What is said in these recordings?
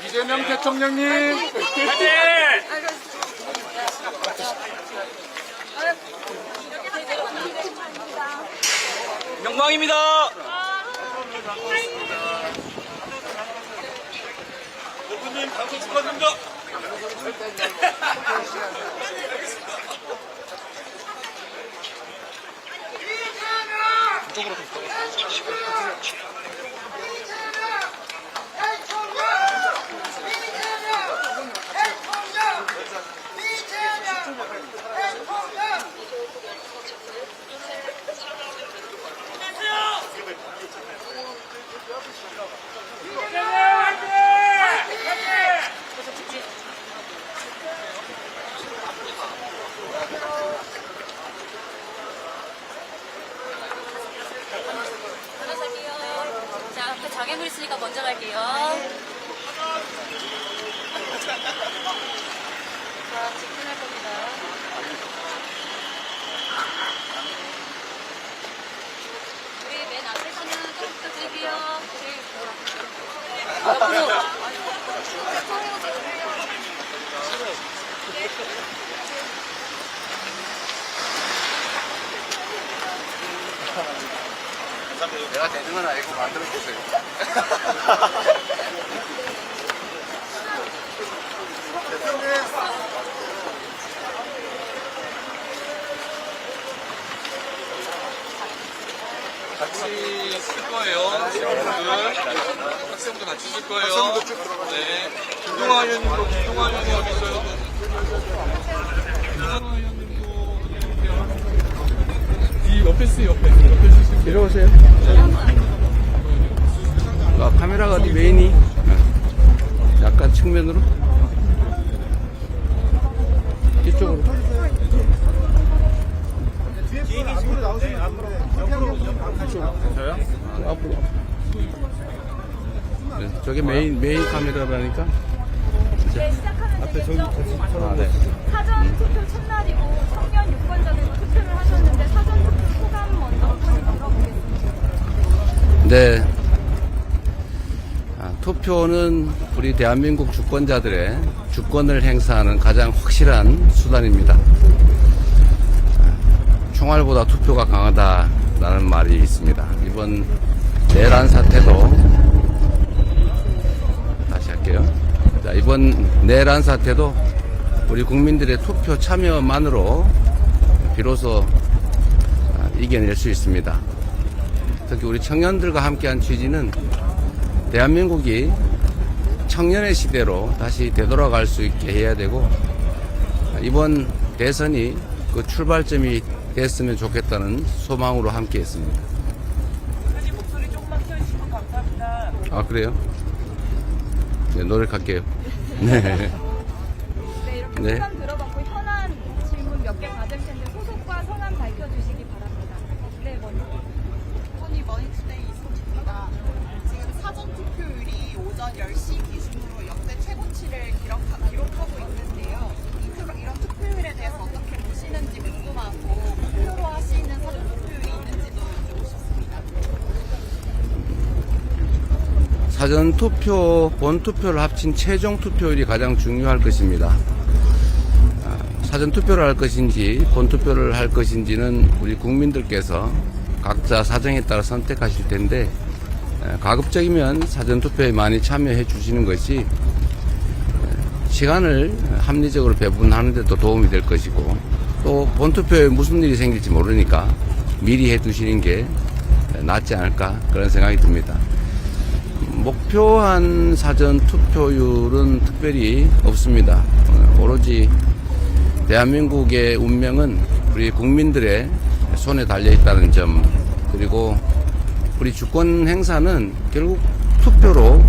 이재명 대통령님. 화이팅! 영광입니다. 대표님 당선 축하드립니다. 이쪽으로 자, 앞에 장애물 있으니까 먼저 갈게요. 자, 직진할 겁니다. 우리 맨 앞에서는 좀 부탁드릴게요. 내가 되는 건 알고 만들어주세요. 같이 쓸 거예요. 학생분들 같이 쓸 거예요. 네. 김동아 의원님도 어디 있어요? 이 옆에 쓰세요. 옆에 쓰세요. 내려오세요. 아, 카메라가 어디 메인이? 약간 측면으로? 이쪽으로. 저요? 앞으로. 네, 저게 메인 카메라라니까. 네, 시작하는 앞에 되겠죠? 네. 사전 투표 첫날이고 청년 유권자들도 투표를 하셨는데 사전 투표 소감 먼저 한번 들어보겠습니다. 네. 투표는 우리 대한민국 주권자들의 주권을 행사하는 가장 확실한 수단입니다. 총알보다 투표가 강하다라는 말이 있습니다. 이번 내란 사태도 다시 할게요. 자, 이번 내란 사태도 우리 국민들의 투표 참여만으로 비로소 이겨낼 수 있습니다. 특히 우리 청년들과 함께한 취지는 대한민국이 청년의 시대로 다시 되돌아갈 수 있게 해야 되고, 이번 대선이 그 출발점이 됐으면 좋겠다는 소망으로 함께 했습니다. 사진 목소리 조금만 키워주시면 감사합니다. 아, 그래요? 네, 노력할게요. 네. 네, 이렇게 네. 소감 들어봤고 현안 질문 몇 개 받을 텐데 소속과 성함 밝혀주시기 바랍니다. 네, 먼저. 토니 머니투데이 이소입니다. 지금 사전 투표율이 오전 10시 기준으로 역대 최고치를 기록하고 있는데요. 이런 투표율에 대해서 어떻게 보시는지 궁금하고 목표로 하시는 사전 투표율이 있는지도 듣고 싶습니다. 사전 투표, 본 투표를 합친 최종 투표율이 가장 중요할 것입니다. 사전 투표를 할 것인지 본 투표를 할 것인지는 우리 국민들께서 각자 사정에 따라 선택하실 텐데, 가급적이면 사전 투표에 많이 참여해 주시는 것이 시간을 합리적으로 배분하는 데도 도움이 될 것이고, 또 본 투표에 무슨 일이 생길지 모르니까 미리 해 두시는 게 낫지 않을까, 그런 생각이 듭니다. 목표한 사전 투표율은 특별히 없습니다. 오로지 대한민국의 운명은 우리 국민들의 손에 달려 있다는 점, 그리고 우리 주권 행사는 결국 투표로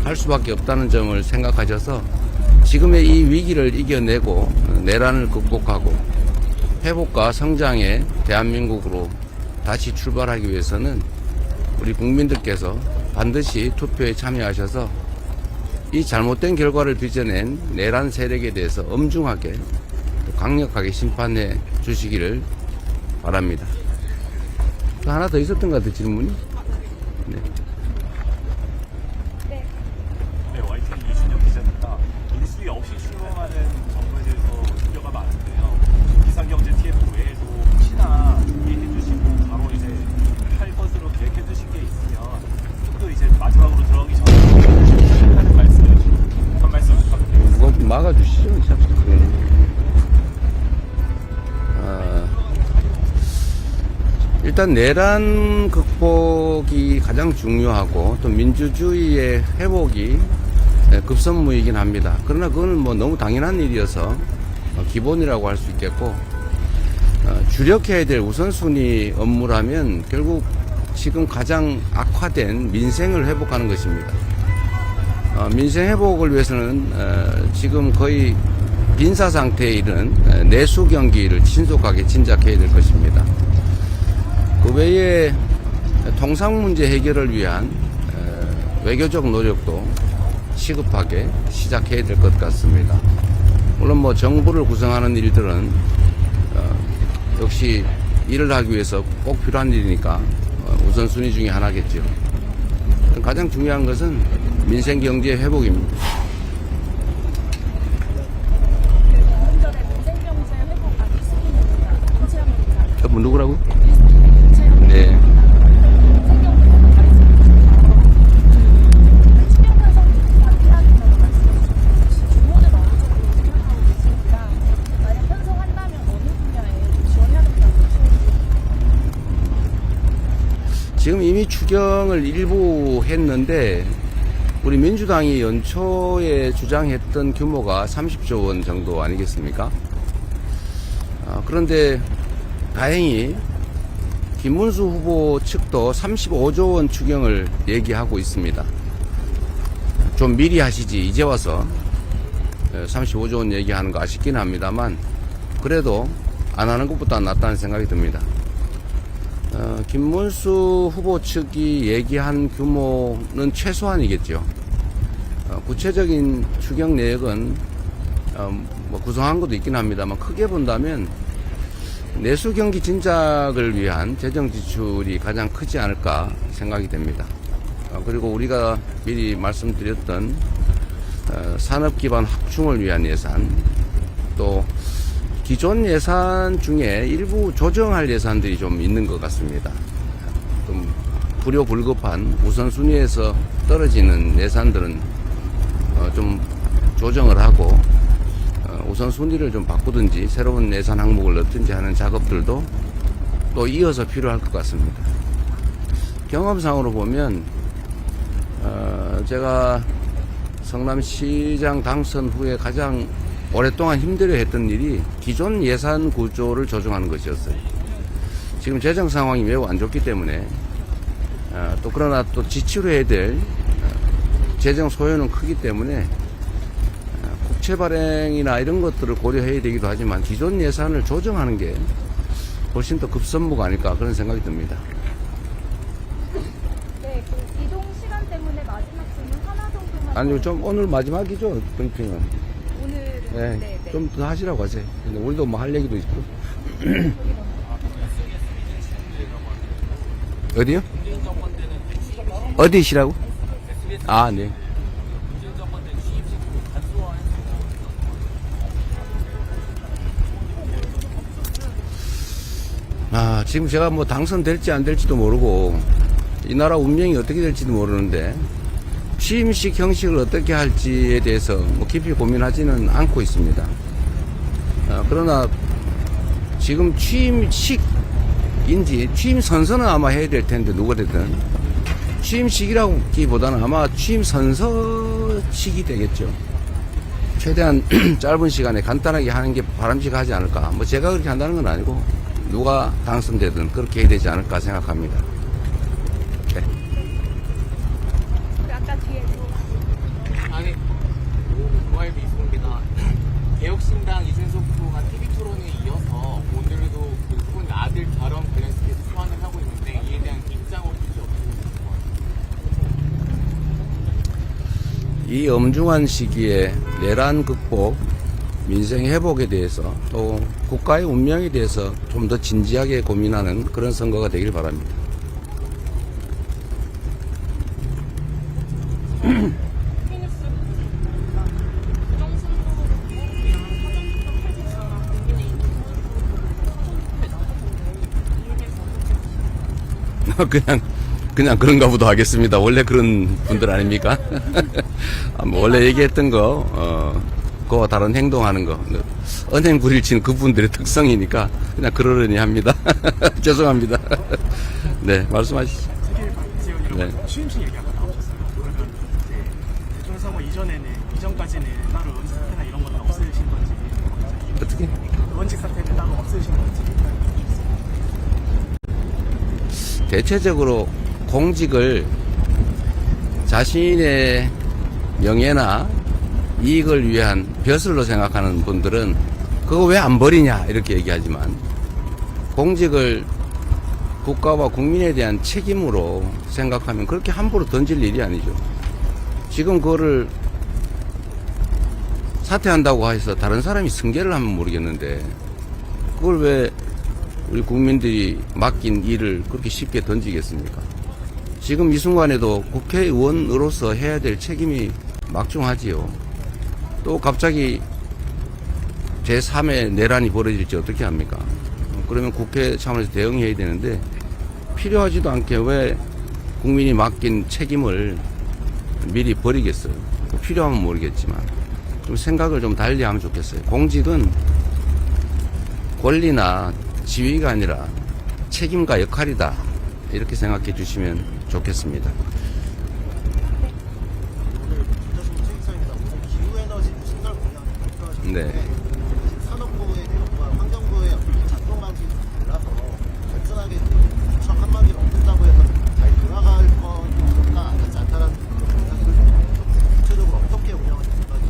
할 수밖에 없다는 점을 생각하셔서 지금의 이 위기를 이겨내고 내란을 극복하고 회복과 성장의 대한민국으로 다시 출발하기 위해서는 우리 국민들께서 반드시 투표에 참여하셔서 이 잘못된 결과를 빚어낸 내란 세력에 대해서 엄중하게 강력하게 심판해 주시기를 바랍니다. 또 하나 더 있었던 것 같아요, 질문이. 네. 네, YTN 이준혁 기자. 이제 마지막으로 들어가기 전에 하는 말씀, 한 말씀 부탁드립니다. 뭐 막아주시죠. 일단 내란 극복이 가장 중요하고 또 민주주의의 회복이 급선무이긴 합니다. 그러나 그거는 뭐 너무 당연한 일이어서 기본이라고 할 수 있겠고, 주력해야 될 우선순위 업무라면 결국 지금 가장 악화된 민생을 회복하는 것입니다. 민생 회복을 위해서는 지금 거의 빈사 상태에 이른 내수 경기를 신속하게 진작해야 될 것입니다. 그 외에 통상 문제 해결을 위한 외교적 노력도 시급하게 시작해야 될 것 같습니다. 물론 뭐 정부를 구성하는 일들은 역시 일을 하기 위해서 꼭 필요한 일이니까 우선순위 중에 하나겠죠. 가장 중요한 것은 민생 경제 회복입니다. 전에 민생경제 회복 안 시키는 인체합니다. 뭐 누구라고? 인체합니다. 네. 민생경제는 다르습니다. 치명한 성적이 반대하겠다고 말씀해주셨고, 주문을 어느 정도 생각하고 계십니다. 만약 편성한다면 어느 분야에 지원해야 된다고 생각하십니까? 지금 이미 추경을 일부 했는데 우리 민주당이 연초에 주장했던 규모가 30조 원 정도 아니겠습니까? 그런데 다행히 김문수 후보 측도 35조 원 추경을 얘기하고 있습니다. 좀 미리 하시지 이제 와서 35조 원 얘기하는 거 아쉽긴 합니다만 그래도 안 하는 것보다 낫다는 생각이 듭니다. 김문수 후보 측이 얘기한 규모는 최소한이겠죠. 구체적인 추경 내역은 뭐 구성한 것도 있긴 합니다만 크게 본다면 내수 경기 진작을 위한 재정 지출이 가장 크지 않을까 생각이 됩니다. 그리고 우리가 미리 말씀드렸던 산업 기반 확충을 위한 예산, 또 기존 예산 중에 일부 조정할 예산들이 좀 있는 것 같습니다. 좀 불효불급한 우선순위에서 떨어지는 예산들은 좀 조정을 하고 우선순위를 좀 바꾸든지 새로운 예산 항목을 넣든지 하는 작업들도 또 이어서 필요할 것 같습니다. 경험상으로 보면 제가 성남시장 당선 후에 가장 오랫동안 힘들어했던 일이 기존 예산 구조를 조정하는 것이었어요. 지금 재정 상황이 매우 안 좋기 때문에 또 그러나 또 지출해야 될 재정 소요는 크기 때문에 국채 발행이나 이런 것들을 고려해야 되기도 하지만 기존 예산을 조정하는 게 훨씬 더 급선무가 아닐까 그런 생각이 듭니다. 네, 그 이동 시간 때문에 마지막 질문 하나 정도만. 아니요, 좀 오늘 마지막이죠, 브리핑은. 오늘 네, 좀 더 하시라고 하세요. 근데 우리도 뭐 할 얘기도 있고. 어디요? 어디시라고? 아, 네. 지금 제가 뭐 당선될지 안 될지도 모르고 이 나라 운명이 어떻게 될지도 모르는데 취임식 형식을 어떻게 할지에 대해서 뭐 깊이 고민하지는 않고 있습니다. 그러나 지금 취임식인지 취임 선서는 아마 해야 될 텐데 누가 됐든 취임식이라기보다는 아마 취임 선서식이 되겠죠. 최대한 짧은 시간에 간단하게 하는 게 바람직하지 않을까. 뭐 제가 그렇게 한다는 건 아니고 누가 당선되든 그렇게 해야 되지 않을까 생각합니다. 네. 아까 뒤에 아니, 노아일 미수입니다. 개혁신당 이준석 후보가 TV토론에 이어서 오늘도 그 후보님 아들 결혼 관련해서 소환을 하고 있는데 이에 대한 입장 어떻게 이 엄중한 시기에 내란 극복, 민생 회복에 대해서 또 국가의 운명에 대해서 좀 더 진지하게 고민하는 그런 선거가 되길 바랍니다. 그냥 그런가 보다 하겠습니다. 원래 그런 분들 아닙니까? 뭐 원래 얘기했던 거, 그와 다른 행동하는 거. 은행 부릴치는 그분들의 특성이니까 그냥 그러려니 합니다. 죄송합니다. 네, 말씀하시죠. 네. 취임식 얘기 아까 나오셨어요. 그러면 이제 대통령 선거 이전까지는 따로 원칙 사태나 이런 건 없으신 건지, 어떻게? 원칙 사태는 따로 없으신 건지. 대체적으로 공직을 자신의 명예나 이익을 위한 벼슬로 생각하는 분들은 그거 왜 안 버리냐 이렇게 얘기하지만, 공직을 국가와 국민에 대한 책임으로 생각하면 그렇게 함부로 던질 일이 아니죠. 지금 그거를 사퇴한다고 해서 다른 사람이 승계를 하면 모르겠는데, 그걸 왜 우리 국민들이 맡긴 일을 그렇게 쉽게 던지겠습니까? 지금 이 순간에도 국회의원으로서 해야 될 책임이 막중하지요. 또 갑자기 제3의 내란이 벌어질지 어떻게 합니까? 그러면 국회 차원에서 대응해야 되는데, 필요하지도 않게 왜 국민이 맡긴 책임을 미리 버리겠어요? 필요하면 모르겠지만 좀 생각을 좀 달리 하면 좋겠어요. 공직은 권리나 지위가 아니라 책임과 역할이다, 이렇게 생각해 주시면 좋겠습니다. 네. 산업부의 내용과 환경부의 작동 방식이 달라서 단순하게 구청 한마디를 없앤다고 해서 잘 돌아갈 거가 아니지 않다라는 생각을 좀 구체적으로 어떻게 운영을 될 건지.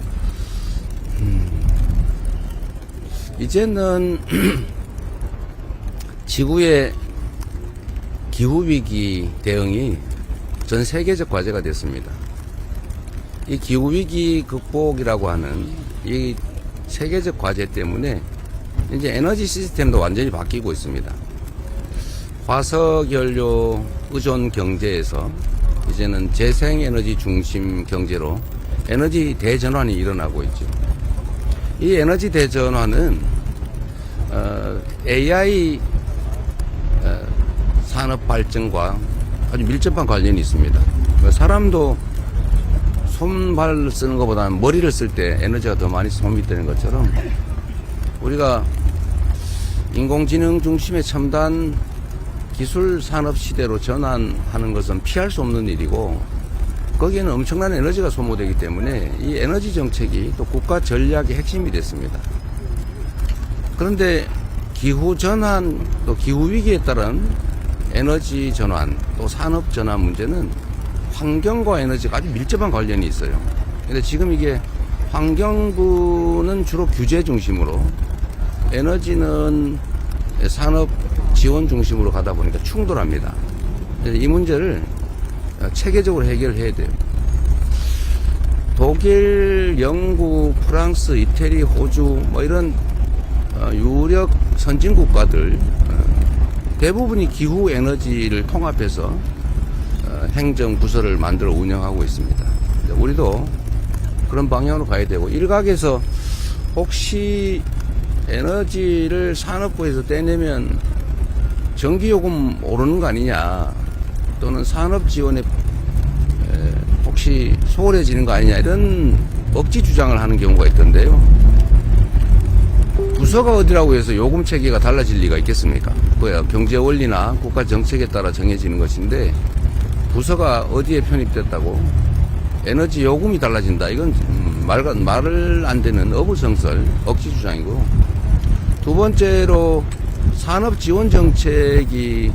이제는 지구의 기후위기 대응이 전 세계적 과제가 됐습니다. 이 기후위기 극복이라고 하는 이 세계적 과제 때문에 이제 에너지 시스템도 완전히 바뀌고 있습니다. 화석연료 의존 경제에서 이제는 재생에너지 중심 경제로 에너지 대전환이 일어나고 있죠. 이 에너지 대전환은 AI 산업 발전과 아주 밀접한 관련이 있습니다. 사람도 손발 쓰는 것보다는 머리를 쓸 때 에너지가 더 많이 소비되는 것처럼, 우리가 인공지능 중심의 첨단 기술 산업 시대로 전환하는 것은 피할 수 없는 일이고, 거기에는 엄청난 에너지가 소모되기 때문에 이 에너지 정책이 또 국가 전략의 핵심이 됐습니다. 그런데 기후 전환, 또 기후 위기에 따른 에너지 전환, 또 산업 전환 문제는 환경과 에너지가 아주 밀접한 관련이 있어요. 근데 지금 이게 환경부는 주로 규제 중심으로, 에너지는 산업 지원 중심으로 가다 보니까 충돌합니다. 그래서 이 문제를 체계적으로 해결해야 돼요. 독일, 영국, 프랑스, 이태리, 호주 뭐 이런 유력 선진 국가들 대부분이 기후 에너지를 통합해서 행정 부서를 만들어 운영하고 있습니다. 우리도 그런 방향으로 가야 되고, 일각에서 혹시 에너지를 산업부에서 떼내면 전기요금 오르는 거 아니냐, 또는 산업 지원에 혹시 소홀해지는 거 아니냐, 이런 억지 주장을 하는 경우가 있던데요. 부서가 어디라고 해서 요금 체계가 달라질 리가 있겠습니까? 그거야 경제 원리나 국가 정책에 따라 정해지는 것인데, 부서가 어디에 편입됐다고 에너지 요금이 달라진다, 이건 말을 안 되는 어불성설, 억지 주장이고, 두 번째로 산업 지원 정책이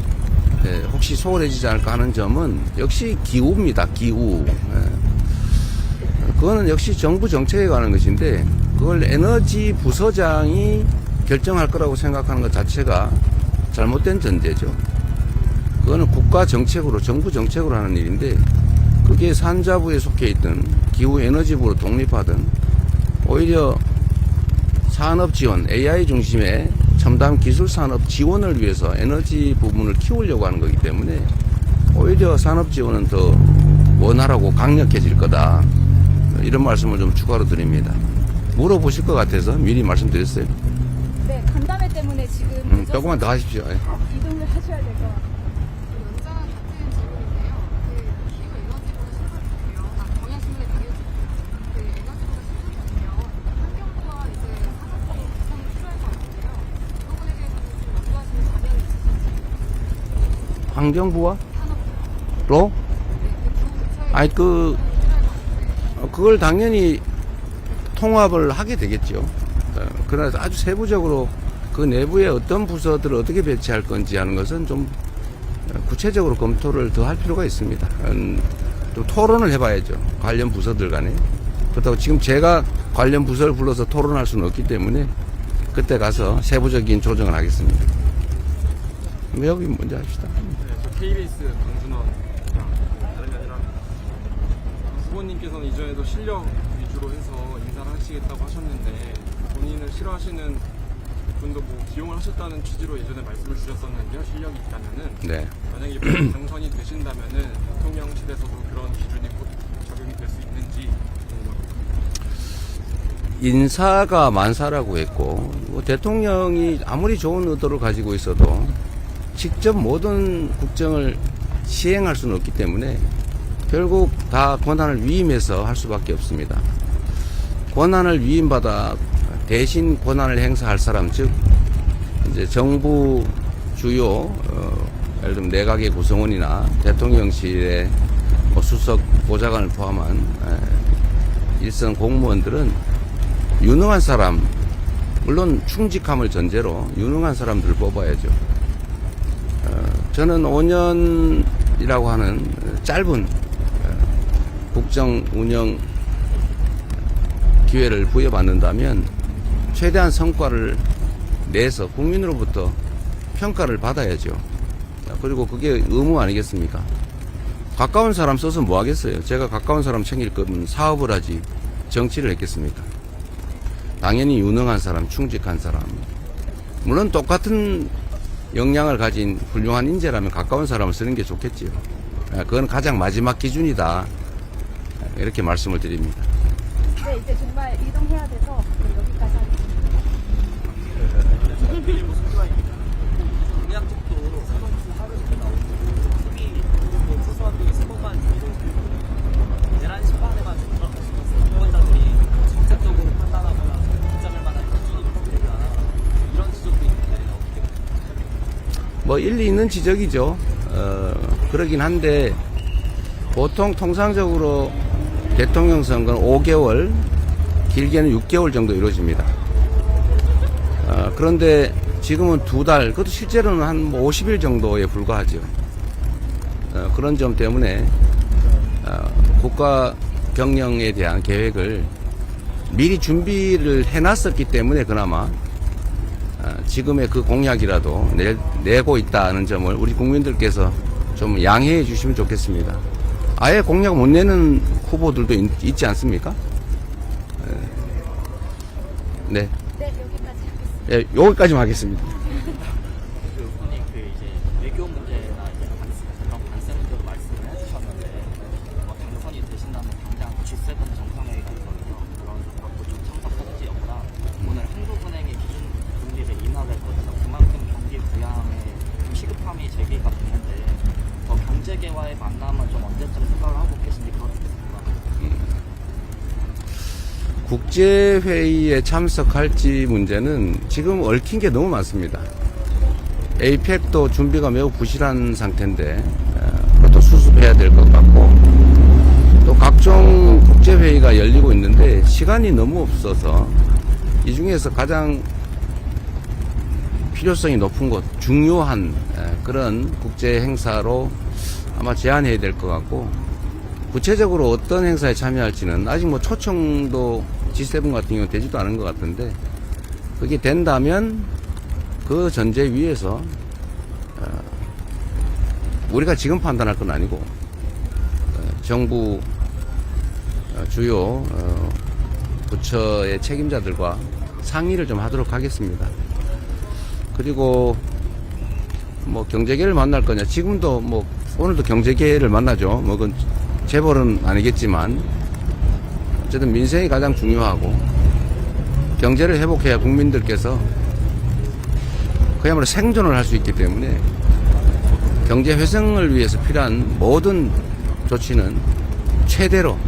혹시 소홀해지지 않을까 하는 점은 역시 기후입니다. 기후. 그거는 역시 정부 정책에 관한 것인데, 그걸 에너지 부서장이 결정할 거라고 생각하는 것 자체가 잘못된 전제죠. 그거는 국가 정책으로, 정부 정책으로 하는 일인데, 그게 산자부에 속해 있든 기후에너지부로 독립하든 오히려 산업 지원, AI 중심의 첨단 기술 산업 지원을 위해서 에너지 부분을 키우려고 하는 거기 때문에 오히려 산업 지원은 더 원활하고 강력해질 거다, 이런 말씀을 좀 추가로 드립니다. 물어보실 것 같아서 미리 말씀드렸어요. 네, 간담회 때문에 지금 조금만 더 하십시오. 이동을 하셔야 될 것 같아요. 연장은 같은 질문인데요. 환경부와? 로? 아니, 그걸 당연히 통합을 하게 되겠죠. 그래서 아주 세부적으로 그 내부에 어떤 부서들을 어떻게 배치할 건지 하는 것은 좀 구체적으로 검토를 더 할 필요가 있습니다. 또 토론을 해봐야죠. 관련 부서들 간에. 그렇다고 지금 제가 관련 부서를 불러서 토론할 수는 없기 때문에 그때 가서 세부적인 조정을 하겠습니다. 여기 먼저 합시다. 네, 저 KBS 강준원입니다. 다른 게 아니라 후보님께서는 이전에도 실력 위주로 해서 인사를 하시겠다고 하셨는데 본인을 싫어하시는 분도 뭐 기용을 하셨다는 취지로 예전에 말씀을 주셨었는데요. 실력이 있다면은 네. 만약에 이번에 당선이 되신다면은 대통령실에서도 그런 기준이 곧 적용이 될 수 있는지 궁금합니다. 인사가 만사라고 했고 뭐 대통령이 아무리 좋은 의도를 가지고 있어도 직접 모든 국정을 시행할 수는 없기 때문에 결국 다 권한을 위임해서 할 수밖에 없습니다. 권한을 위임받아 대신 권한을 행사할 사람, 즉 이제 정부 주요 예를 들면 내각의 구성원이나 대통령실의 뭐 수석 보좌관을 포함한 일선 공무원들은 유능한 사람, 물론 충직함을 전제로 유능한 사람들을 뽑아야죠. 저는 5년이라고 하는 짧은 국정 운영 기회를 부여받는다면 최대한 성과를 내서 국민으로부터 평가를 받아야죠. 그리고 그게 의무 아니겠습니까? 가까운 사람 써서 뭐 하겠어요? 제가 가까운 사람 챙길 거면 사업을 하지 정치를 했겠습니까? 당연히 유능한 사람, 충직한 사람. 물론 똑같은 역량을 가진 훌륭한 인재라면 가까운 사람을 쓰는 게 좋겠지요. 그건 가장 마지막 기준이다. 이렇게 말씀을 드립니다. 네, 이제 정말 이동해야 돼서 여기까지 하겠습니다. 공약 쪽도 사전투 하루 전에 나오고 소비 뭐 소소한 게 있을 것만 아니고 11시 반에만 들어가시면서 유권자들이 정책적으로 판단하거나 결정할 만한 기준이 없으니까 이런 지적도 있는데 어떻게 보세요? 뭐 일리 있는 지적이죠. 그러긴 한데 보통 통상적으로 대통령 선거는 5개월, 길게는 6개월 정도 이루어집니다. 그런데 지금은 2달, 그것도 실제로는 한 50일 정도에 불과하죠. 그런 점 때문에 국가 경영에 대한 계획을 미리 준비를 해놨었기 때문에 그나마 지금의 그 공약이라도 내고 있다는 점을 우리 국민들께서 좀 양해해 주시면 좋겠습니다. 아예 공약 못 내는 후보들도 있지 않습니까? 네. 네, 여기까지 하겠습니다. 예, 여기까지만 하겠습니다. 그분이 그 이제 외교 문제나 이제 그런 관세 문제로 말씀을 해주셨는데 당선이 되신다면 당장 G7 정상회의 같은 그런 것도 좀 참석하실지 없나 오늘 한국은행의 기준 금리를 인하했거든요. 그만큼 경기 부양에 좀 시급함이 제기가 됐는데 더 경제계와의 만남은 좀 언제쯤 생각을 하고 계신지 그렇습니다. 국제회의에 참석할지 문제는 지금 얽힌 게 너무 많습니다. 에이펙도 준비가 매우 부실한 상태인데 그것도 수습해야 될 것 같고 또 각종 국제회의가 열리고 있는데 시간이 너무 없어서 이 중에서 가장 필요성이 높은 곳, 중요한 그런 국제 행사로 아마 제안해야 될 것 같고 구체적으로 어떤 행사에 참여할지는 아직 뭐 초청도 G7 같은 경우는 되지도 않은 것 같은데 그게 된다면 그 전제 위에서 우리가 지금 판단할 건 아니고 정부 주요 부처의 책임자들과 상의를 좀 하도록 하겠습니다. 그리고 뭐 경제계를 만날 거냐, 지금도 뭐 오늘도 경제계를 만나죠. 뭐 그건 재벌은 아니겠지만 어쨌든 민생이 가장 중요하고 경제를 회복해야 국민들께서 그야말로 생존을 할 수 있기 때문에 경제 회생을 위해서 필요한 모든 조치는 최대로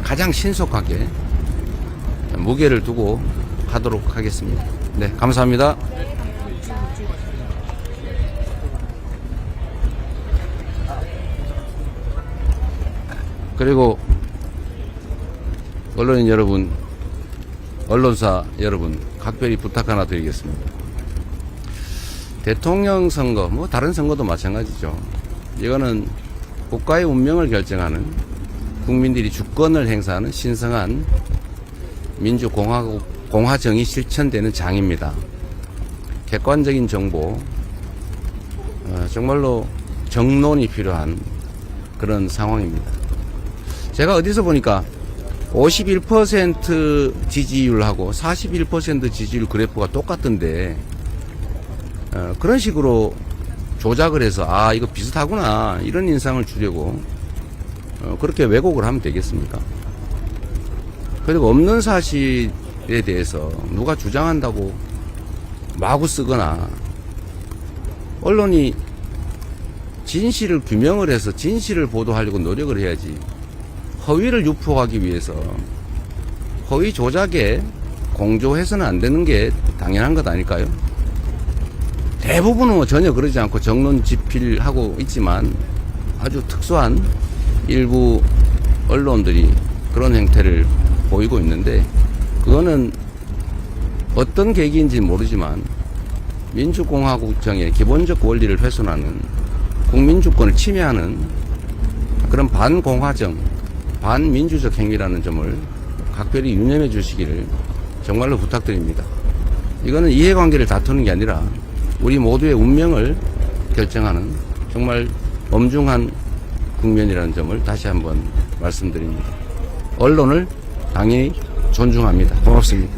가장 신속하게 무게를 두고 하도록 하겠습니다. 네, 감사합니다. 그리고 언론인 여러분, 언론사 여러분, 각별히 부탁 하나 드리겠습니다. 대통령 선거, 뭐 다른 선거도 마찬가지죠. 이거는 국가의 운명을 결정하는, 국민들이 주권을 행사하는 신성한 민주공화정이 실천되는 장입니다. 객관적인 정보, 정말로 정론이 필요한 그런 상황입니다. 제가 어디서 보니까 51% 지지율하고 41% 지지율 그래프가 똑같던데, 그런 식으로 조작을 해서 아 이거 비슷하구나 이런 인상을 주려고 그렇게 왜곡을 하면 되겠습니까? 그리고 없는 사실에 대해서 누가 주장한다고 마구 쓰거나, 언론이 진실을 규명을 해서 진실을 보도하려고 노력을 해야지, 허위를 유포하기 위해서 허위 조작에 공조해서는 안 되는 게 당연한 것 아닐까요? 대부분은 전혀 그러지 않고 정론 집필하고 있지만 아주 특수한 일부 언론들이 그런 행태를 보이고 있는데, 그거는 어떤 계기인지 모르지만 민주공화국정의 기본적 원리를 훼손하는, 국민주권을 침해하는 그런 반공화정, 반민주적 행위라는 점을 각별히 유념해 주시기를 정말로 부탁드립니다. 이거는 이해관계를 다투는 게 아니라 우리 모두의 운명을 결정하는 정말 엄중한 국면이라는 점을 다시 한번 말씀드립니다. 언론을 당연히 존중합니다. 고맙습니다.